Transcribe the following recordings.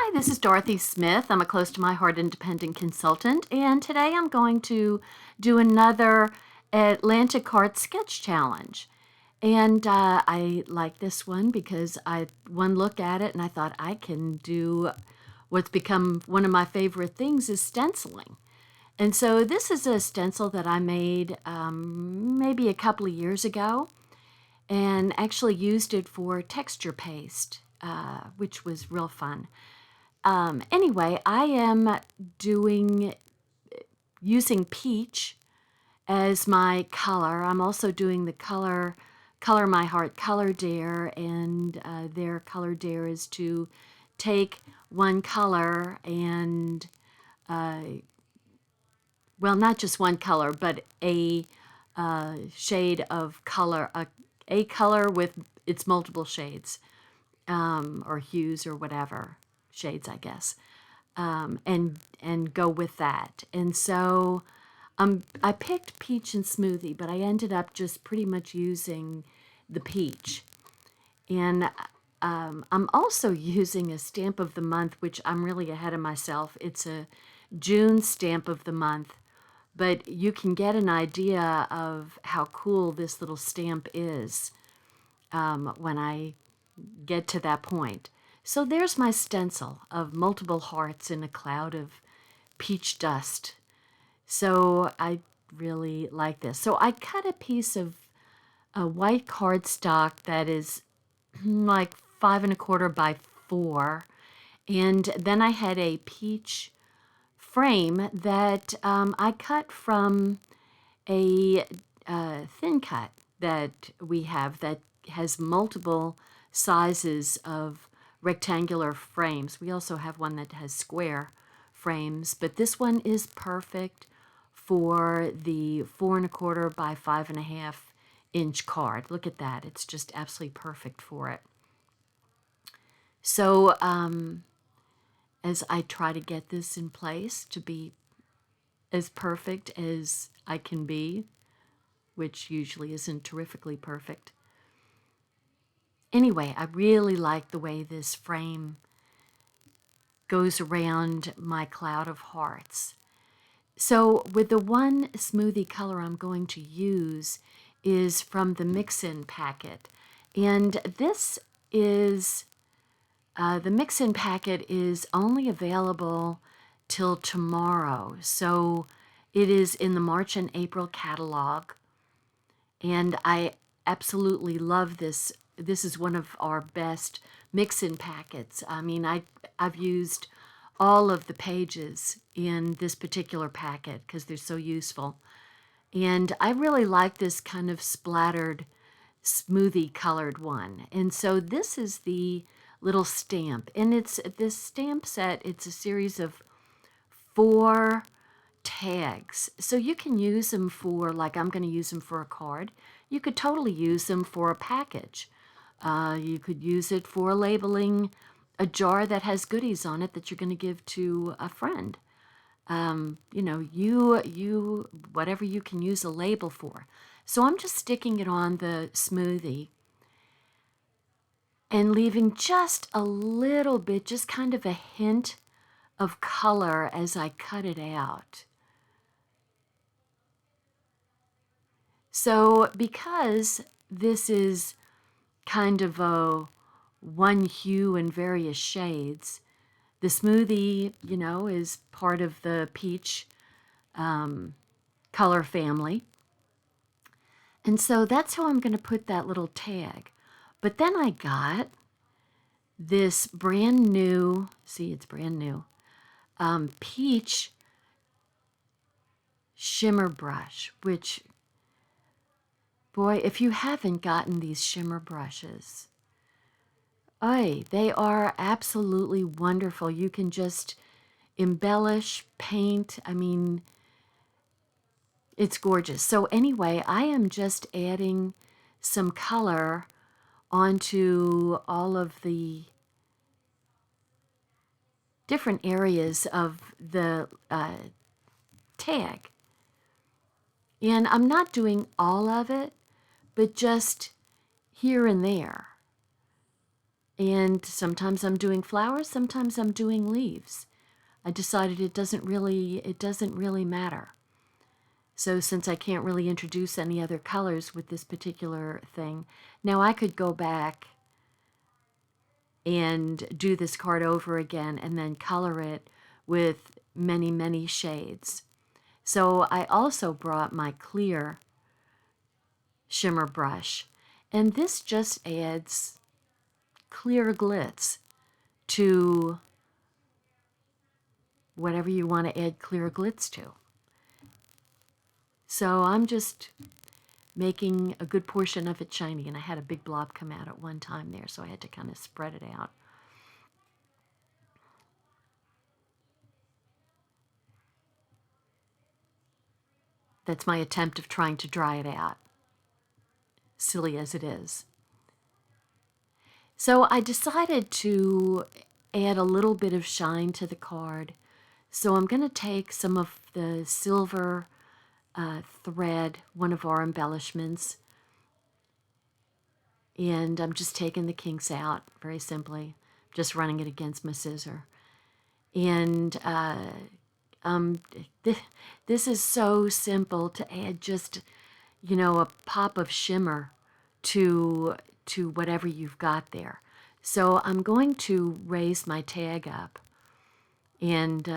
Hi, this is Dorothy Smith. I'm a Close to My Heart independent consultant, and today I'm going to do another Atlantic Art Sketch Challenge. And I like this one because one look at it and I thought I can do what's become one of my favorite things is stenciling. And so this is a stencil that I made maybe a couple of years ago and actually used it for texture paste, which was real fun. Anyway, I am using peach as my color. I'm also doing the Color My Heart Color Dare, and their color dare is to take one color and, well, not just one color, but a shade of color, a color with its multiple shades, or hues or whatever, shades, I guess. And go with that. And so I picked peach and smoothie, but I ended up just pretty much using the peach. And I'm also using a stamp of the month, which I'm really ahead of myself. It's a June stamp of the month, but you can get an idea of how cool this little stamp is when I get to that point. So there's my stencil of multiple hearts in a cloud of peach dust. So I really like this. So I cut a piece of a white cardstock that is like 5¼ by 4. And then I had a peach frame that I cut from a thin cut that we have that has multiple sizes of rectangular frames. We also have one that has square frames, but this one is perfect for the 4¼ by 5½ inch card. Look at that. It's just absolutely perfect for it. So as I try to get this in place to be as perfect as I can be, which usually isn't terrifically perfect. Anyway, I really like the way this frame goes around my cloud of hearts. So with the one smoothie color I'm going to use is from the mix-in packet. And this is, the mix-in packet is only available till tomorrow. So it is in the March and April catalog. And I absolutely love this. This is one of our best mix-in packets. I mean, I've used all of the pages in this particular packet because they're so useful. And I really like this kind of splattered smoothie colored one. And so this is the little stamp. And it's this stamp set, it's a series of 4 tags. So you can use them for, like I'm going to use them for a card. You could totally use them for a package. You could use it for labeling a jar that has goodies on it that you're going to give to a friend. You know, whatever you can use a label for. So I'm just sticking it on the smoothie and leaving just a little bit, just kind of a hint of color as I cut it out. So because this is kind of a one hue in various shades, the smoothie, you know, is part of the peach color family. And so that's how I'm going to put that little tag. But then I got this brand new, see, it's brand new, peach shimmer brush, which, boy, if you haven't gotten these shimmer brushes, they are absolutely wonderful. You can just embellish, paint. I mean, it's gorgeous. So anyway, I am just adding some color onto all of the different areas of the tag. And I'm not doing all of it, but just here and there. And sometimes I'm doing flowers, sometimes I'm doing leaves. I decided it doesn't really matter. So since I can't really introduce any other colors with this particular thing, now I could go back and do this card over again and then color it with many, many shades. So I also brought my clear shimmer brush, and this just adds clear glitz to whatever you want to add clear glitz to. So I'm just making a good portion of it shiny, and I had a big blob come out at one time there, so I had to kind of spread it out. That's my attempt of trying to dry it out, silly as it is. So I decided to add a little bit of shine to the card. So I'm going to take some of the silver thread, one of our embellishments, and I'm just taking the kinks out very simply, just running it against my scissor. And this is so simple to add just, a pop of shimmer to whatever you've got there. So I'm going to raise my tag up, and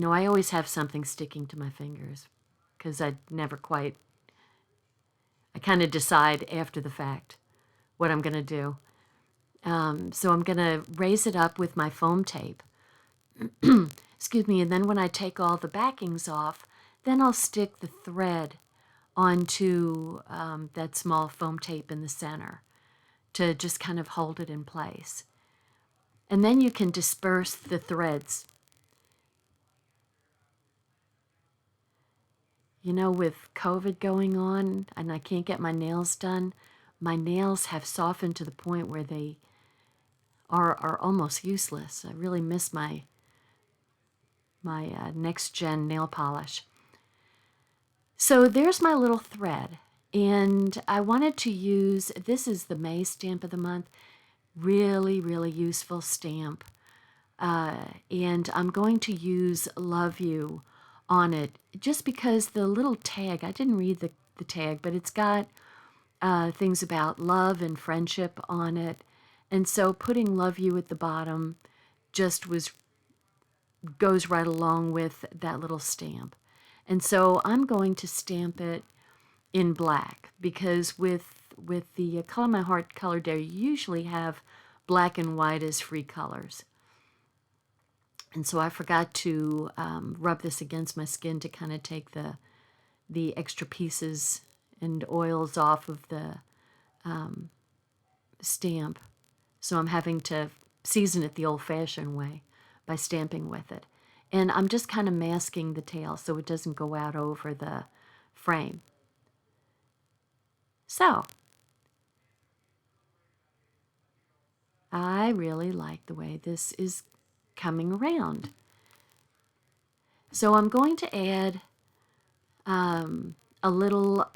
I always have something sticking to my fingers because I kind of decide after the fact what I'm going to do. So I'm going to raise it up with my foam tape. Excuse me, and then when I take all the backings off, then I'll stick the thread onto that small foam tape in the center to just kind of hold it in place. And then you can disperse the threads. With COVID going on and I can't get my nails done, my nails have softened to the point where they are almost useless. I really miss my next gen nail polish. So there's my little thread, and I wanted to use, this is the May stamp of the month, really, really useful stamp. And I'm going to use Love You on it just because the little tag, I didn't read the tag, but it's got things about love and friendship on it. And so putting Love You at the bottom just goes right along with that little stamp. And so I'm going to stamp it in black because with the Color My Heart Color Day, you usually have black and white as free colors. And so I forgot to rub this against my skin to kind of take the extra pieces and oils off of the stamp. So I'm having to season it the old-fashioned way by stamping with it. And I'm just kind of masking the tail so it doesn't go out over the frame. So, I really like the way this is coming around. So I'm going to add a little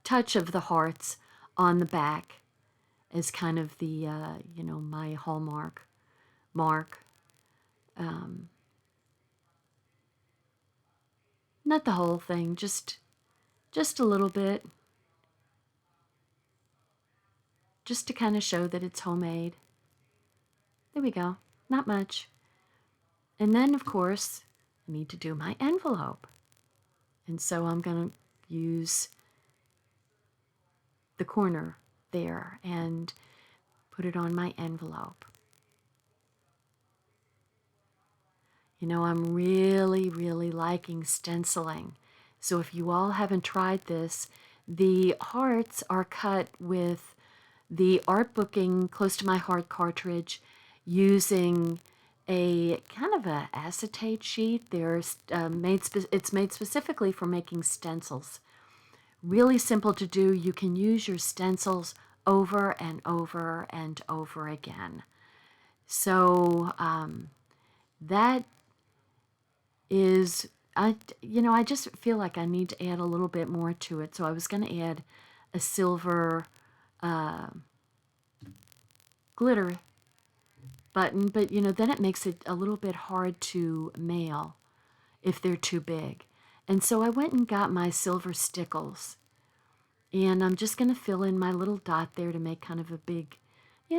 touch of the hearts on the back as kind of the, my hallmark mark. Not the whole thing, just a little bit. Just to kind of show that it's homemade. There we go. Not much. And then, of course, I need to do my envelope. And so I'm going to use the corner there and put it on my envelope. I'm really, really liking stenciling. So if you all haven't tried this, the hearts are cut with the Artbooking Close to My Heart cartridge using a kind of a acetate sheet. It's made specifically for making stencils. Really simple to do. You can use your stencils over and over and over again. So that is, I just feel like I need to add a little bit more to it. So I was going to add a silver glitter button, but then it makes it a little bit hard to mail if they're too big. And so I went and got my silver stickles, and I'm just going to fill in my little dot there to make kind of a big,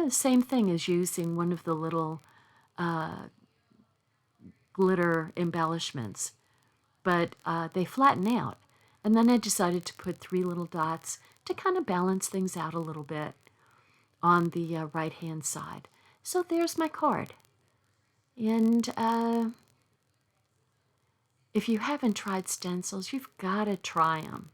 same thing as using one of the little glitter embellishments, but they flatten out. And then I decided to put 3 little dots to kind of balance things out a little bit on the right-hand side. So there's my card. And if you haven't tried stencils, you've got to try them.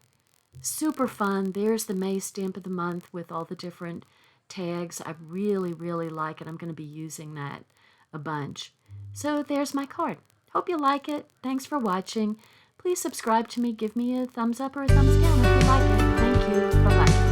Super fun. There's the May stamp of the month with all the different tags. I really, really like it. I'm going to be using that a bunch. So there's my card. Hope you like it. Thanks for watching. Please subscribe to me. Give me a thumbs up or a thumbs down if you like it. Thank you. Bye-bye.